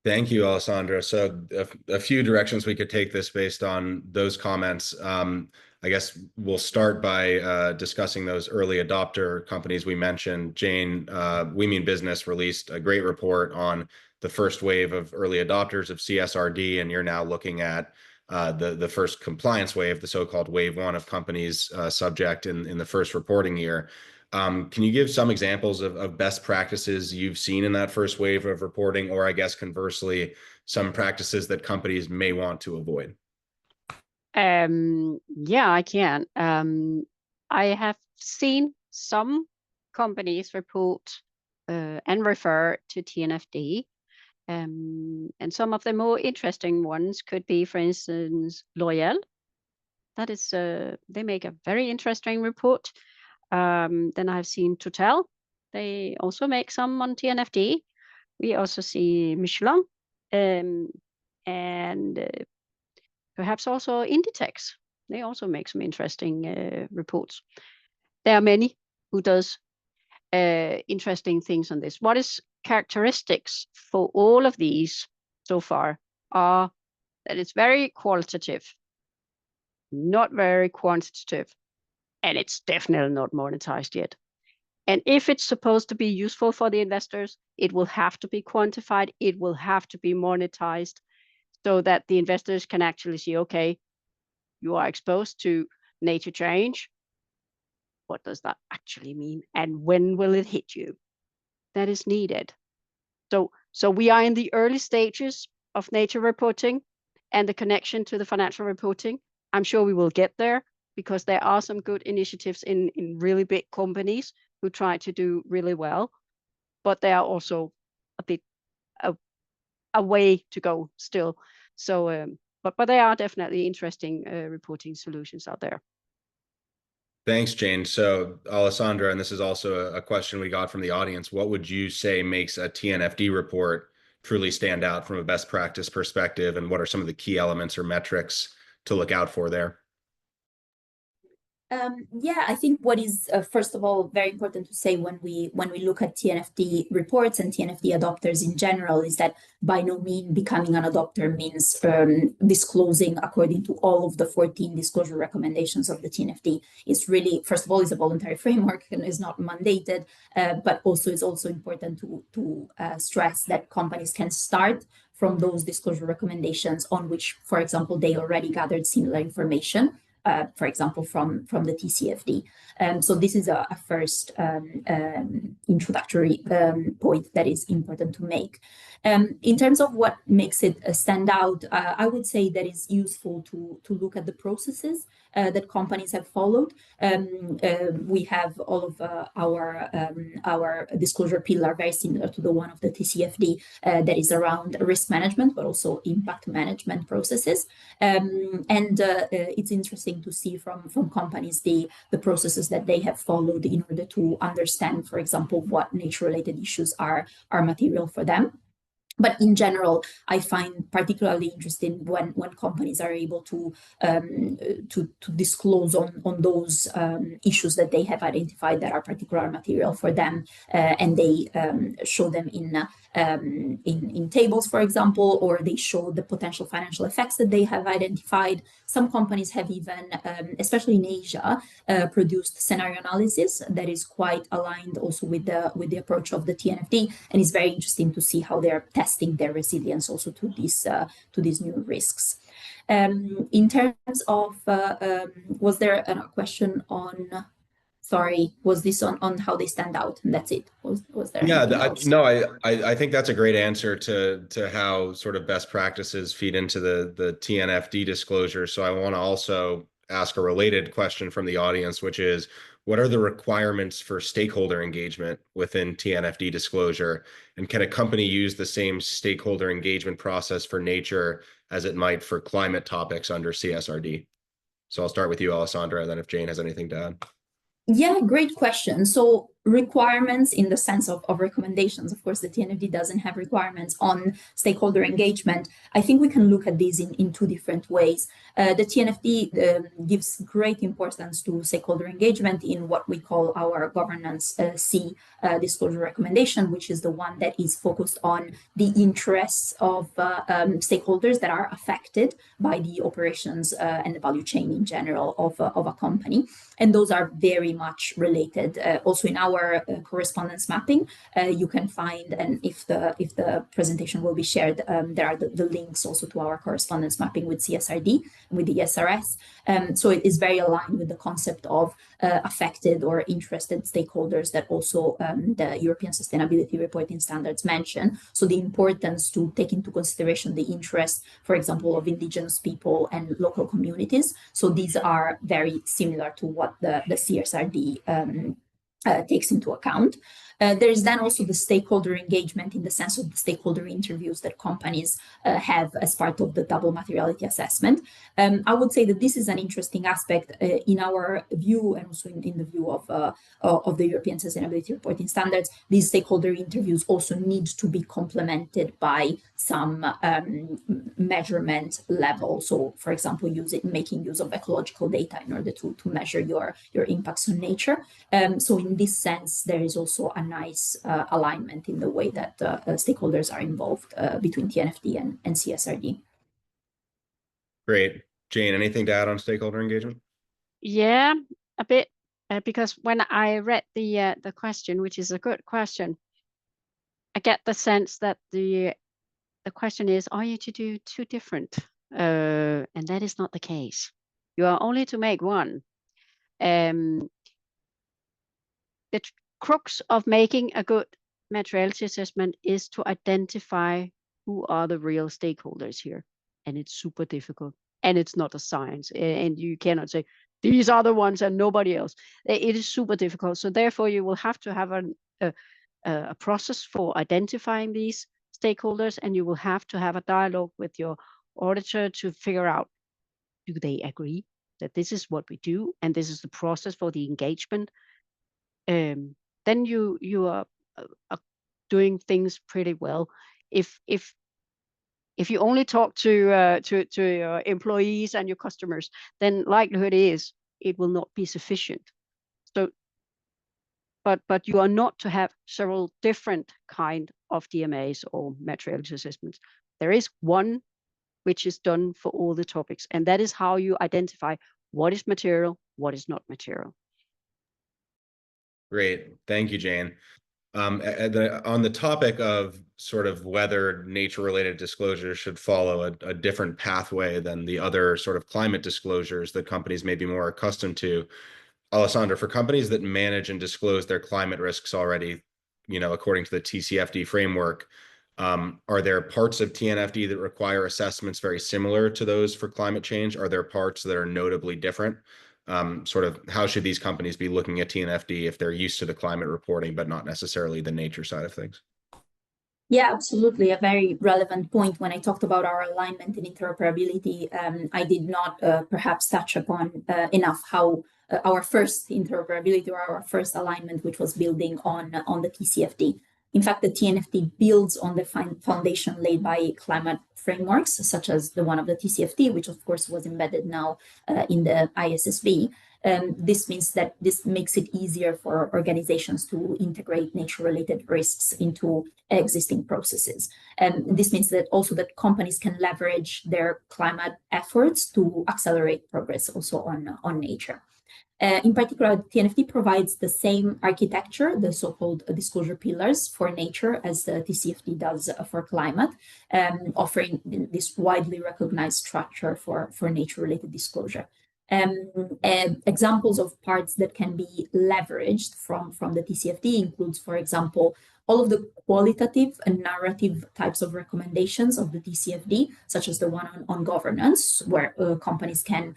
Speaker 1: Thank you, Alessandra. So a few directions we could take this based on those comments. I guess we'll start by discussing those early adopter companies we mentioned. Jane, We Mean Business released a great report on the first wave of early adopters of CSRD, and you're now looking at the first compliance wave, the so-called wave one of companies subject in the first reporting year. Can you give some examples of best practices you've seen in that first wave of reporting, or I guess conversely, some practices that companies may want to avoid?
Speaker 4: Yeah, I can. I have seen some companies report and refer to TNFD. And some of the more interesting ones could be, for instance, L'Oréal. That is, they make a very interesting report. Then I've seen Total. They also make some on TNFD. We also see Michelin, and perhaps also Inditex. They also make some interesting reports. There are many who does interesting things on this. What is characteristics for all of these so far are that it's very qualitative, not very quantitative, and it's definitely not monetized yet. And if it's supposed to be useful for the investors, it will have to be quantified, it will have to be monetized, so that the investors can actually see, okay, you are exposed to nature change. What does that actually mean? And when will it hit you? That is needed. So we are in the early stages of nature reporting and the connection to the financial reporting. I'm sure we will get there, because there are some good initiatives in really big companies who try to do really well, but there are also a bit a way to go still. So, but there are definitely interesting reporting solutions out there.
Speaker 1: Thanks, Jane. So, Alessandra, and this is also a question we got from the audience, what would you say makes a TNFD report truly stand out from a best practice perspective, and what are some of the key elements or metrics to look out for there?
Speaker 5: Yeah, I think what is first of all very important to say when we look at TNFD reports and TNFD adopters in general is that by no means becoming an adopter means disclosing according to all of the 14 disclosure recommendations of the TNFD. It's really, first of all, it's a voluntary framework and is not mandated, but also it's also important to stress that companies can start from those disclosure recommendations on which, for example, they already gathered similar information. For example, from the TCFD. So this is a first introductory point that is important to make. In terms of what makes it stand out, I would say that it's useful to look at the processes that companies have followed. We have all of our disclosure pillar very similar to the one of the TCFD that is around risk management, but also impact management processes. It's interesting to see from companies the processes that they have followed in order to understand, for example, what nature-related issues are material for them. But in general, I find particularly interesting when companies are able to disclose on those issues that they have identified that are particular material for them, and they show them in tables, for example, or they show the potential financial effects that they have identified. Some companies have even, especially in Asia, produced scenario analysis that is quite aligned also with the approach of the TNFD, and it's very interesting to see how they're testing their resilience also to these new risks. In terms of, was there a question on? Sorry, was this on how they stand out? And that's it. Was there?
Speaker 1: Yeah, I think that's a great answer to how sort of best practices feed into the TNFD disclosure. So I want to also ask a related question from the audience, which is, what are the requirements for stakeholder engagement within TNFD disclosure? And can a company use the same stakeholder engagement process for nature as it might for climate topics under CSRD? So I'll start with you, Alessandra, and then if Jane has anything to add.
Speaker 5: Yeah, great question. So requirements in the sense of recommendations, of course, the TNFD doesn't have requirements on stakeholder engagement. I think we can look at these in two different ways. The TNFD gives great importance to stakeholder engagement in what we call our governance C disclosure recommendation, which is the one that is focused on the interests of stakeholders that are affected by the operations and the value chain in general of a company. And those are very much related also in our our correspondence mapping, you can find, and if the presentation will be shared, there are the links also to our correspondence mapping with CSRD, with the SRS. So it is very aligned with the concept of affected or interested stakeholders that also the European Sustainability Reporting Standards mention. So the importance to take into consideration the interest, for example, of indigenous people and local communities. So these are very similar to what the CSRD takes into account. There is then also the stakeholder engagement in the sense of the stakeholder interviews that companies have as part of the double materiality assessment. I would say that this is an interesting aspect in our view, and also in the view of the European Sustainability Reporting Standards. These stakeholder interviews also need to be complemented by some measurement level. So, for example, making use of ecological data in order to measure your impacts on nature. So in this sense, there is also a nice alignment in the way that stakeholders are involved between TNFD and CSRD.
Speaker 1: Great. Jane, anything to add on stakeholder engagement?
Speaker 4: Yeah, a bit, because when I read the question, which is a good question, I get the sense that the question is, are you to do two different? And that is not the case. You are only to make one. The crux of making a good materiality assessment is to identify who are the real stakeholders here. And it's super difficult. And it's not a science. And you cannot say, these are the ones and nobody else. It is super difficult. So therefore, you will have to have a process for identifying these stakeholders, and you will have to have a dialogue with your auditor to figure out, do they agree that this is what we do and this is the process for the engagement? Then you are doing things pretty well. If you only talk to your employees and your customers, then likelihood is it will not be sufficient. So, but you are not to have several different kind of DMAs or materiality assessments. There is one which is done for all the topics, and that is how you identify what is material, what is not material.
Speaker 1: Great. Thank you, Jane. On the topic of sort of whether nature-related disclosures should follow a different pathway than the other sort of climate disclosures that companies may be more accustomed to, Alessandra, for companies that manage and disclose their climate risks already, according to the TCFD framework, are there parts of TNFD that require assessments very similar to those for climate change? Are there parts that are notably different? Sort of how should these companies be looking at TNFD if they're used to the climate reporting, but not necessarily the nature side of things?
Speaker 5: Yeah, absolutely. A very relevant point. When I talked about our alignment and interoperability, I did not perhaps touch upon enough how our first interoperability or our first alignment, which was building on the TCFD. In fact, the TNFD builds on the foundation laid by climate frameworks, such as the one of the TCFD, which of course was embedded now in the ISSB. This means that this makes it easier for organizations to integrate nature-related risks into existing processes. And this means that also that companies can leverage their climate efforts to accelerate progress also on nature. In particular, TNFD provides the same architecture, the so-called disclosure pillars for nature, as the TCFD does for climate, offering this widely recognized structure for nature-related disclosure. Examples of parts that can be leveraged from the TCFD includes, for example, all of the qualitative and narrative types of recommendations of the TCFD, such as the one on governance, where companies can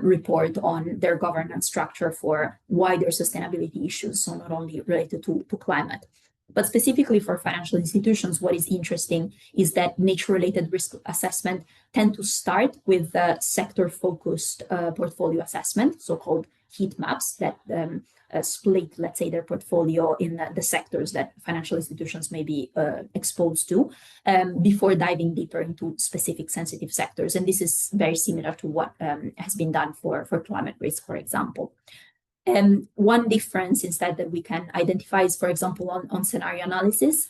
Speaker 5: report on their governance structure for wider sustainability issues, so not only related to climate. But specifically for financial institutions, what is interesting is that nature-related risk assessment tend to start with sector-focused portfolio assessment, so-called heat maps that split, let's say, their portfolio in the sectors that financial institutions may be exposed to, before diving deeper into specific sensitive sectors. And this is very similar to what has been done for climate risk, for example. One difference instead that we can identify is, for example, on scenario analysis,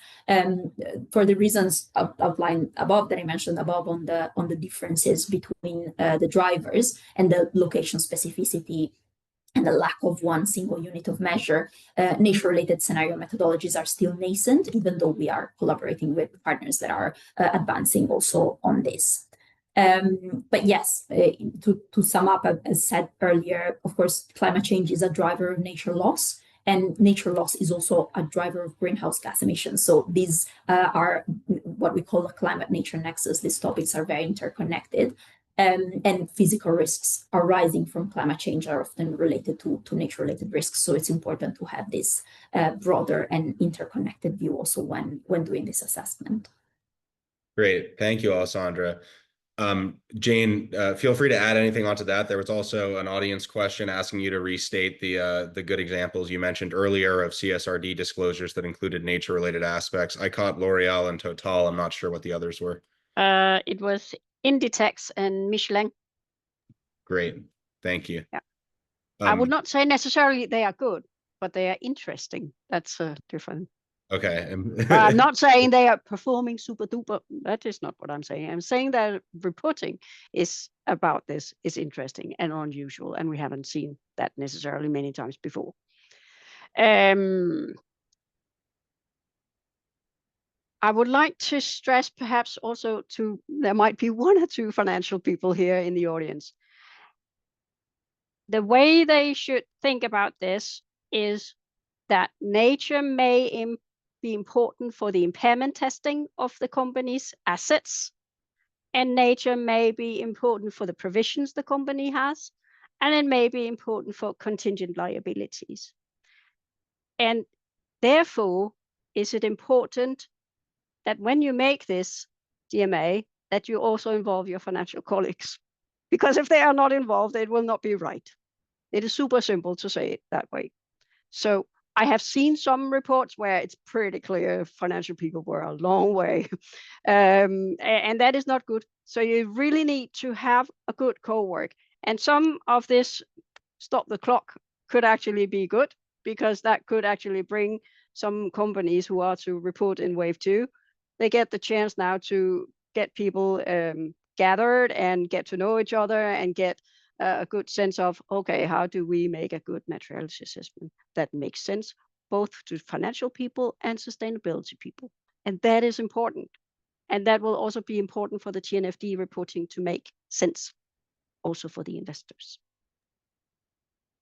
Speaker 5: for the reasons outlined above that I mentioned above on the differences between the drivers and the location specificity and the lack of one single unit of measure, nature-related scenario methodologies are still nascent, even though we are collaborating with partners that are advancing also on this. But yes, to sum up, as said earlier, of course, climate change is a driver of nature loss, and nature loss is also a driver of greenhouse gas emissions. So these are what we call a climate-nature nexus. These topics are very interconnected. And physical risks arising from climate change are often related to nature-related risks. So it's important to have this broader and interconnected view also when doing this assessment.
Speaker 1: Great. Thank you, Alessandra. Jane, feel free to add anything onto that. There was also an audience question asking you to restate the good examples you mentioned earlier of CSRD disclosures that included nature-related aspects. I caught L'Oreal and Total. I'm not sure what the others were.
Speaker 4: It was Inditex and Michelin.
Speaker 1: Great. Thank you.
Speaker 4: Yeah. I would not say necessarily they are good, but they are interesting. That's different.
Speaker 1: Okay.
Speaker 4: I'm not saying they are performing super duper. That is not what I'm saying. I'm saying that reporting is about this is interesting and unusual, and we haven't seen that necessarily many times before. I would like to stress perhaps also there might be one or two financial people here in the audience. The way they should think about this is that nature may be important for the impairment testing of the company's assets, and nature may be important for the provisions the company has, and it may be important for contingent liabilities. And therefore, is it important that when you make this DMA, that you also involve your financial colleagues? Because if they are not involved, it will not be right. It is super simple to say it that way. So I have seen some reports where it's pretty clear financial people were a long way, and that is not good. So you really need to have a good co-work. And some of this stop the clock could actually be good, because that could actually bring some companies who are to report in wave 2. They get the chance now to get people gathered and get to know each other and get a good sense of, okay, how do we make a good materiality assessment that makes sense both to financial people and sustainability people? And that is important. And that will also be important for the TNFD reporting to make sense also for the investors.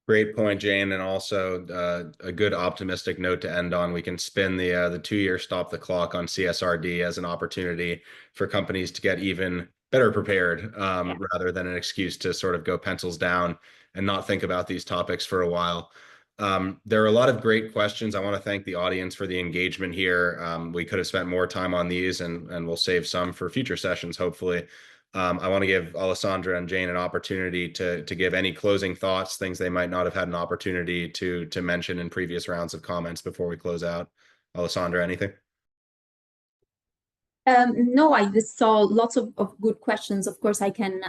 Speaker 1: Great point, Jane, and also a good optimistic note to end on. We can spin the 2-year stop the clock on CSRD as an opportunity for companies to get even better prepared, rather than an excuse to sort of go pencils down and not think about these topics for a while. There are a lot of great questions. I want to thank the audience for the engagement here. We could have spent more time on these, and we'll save some for future sessions, hopefully. I want to give Alessandra and Jane an opportunity to give any closing thoughts, things they might not have had an opportunity to mention in previous rounds of comments before we close out. Alessandra, anything?
Speaker 5: No, I just saw lots of good questions. Of course, I can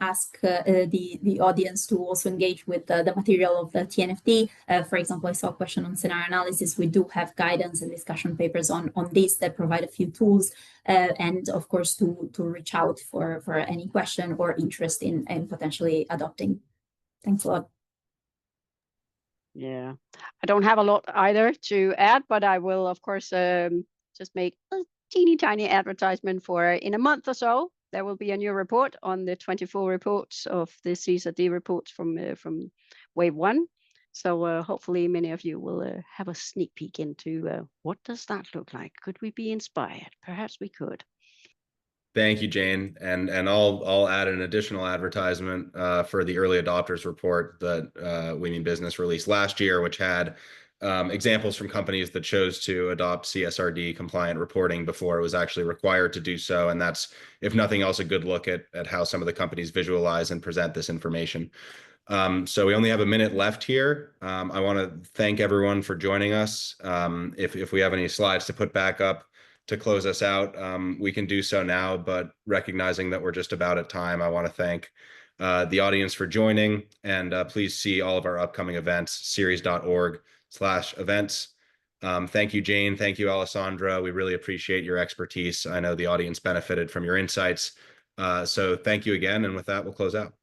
Speaker 5: ask the audience to also engage with the material of the TNFD. For example, I saw a question on scenario analysis. We do have guidance and discussion papers on this that provide a few tools, and of course to reach out for any question or interest in potentially adopting. Thanks a lot.
Speaker 4: Yeah, I don't have a lot either to add, but I will of course just make a teeny tiny advertisement for in a month or so. There will be a new report on the 24 reports of the CSRD reports from wave 1. So hopefully many of you will have a sneak peek into what does that look like? Could we be inspired? Perhaps we could.
Speaker 1: Thank you, Jane. And I'll add an additional advertisement for the early adopters report that We Mean Business released last year, which had examples from companies that chose to adopt CSRD compliant reporting before it was actually required to do so. And that's, if nothing else, a good look at how some of the companies visualize and present this information. So we only have a minute left here. I want to thank everyone for joining us. If we have any slides to put back up to close us out, we can do so now, but recognizing that we're just about at time, I want to thank the audience for joining, and please see all of our upcoming events, ceres.org/events. Thank you, Jane. Thank you, Alessandra. We really appreciate your expertise. I know the audience benefited from your insights. So thank you again. And with that, we'll close out.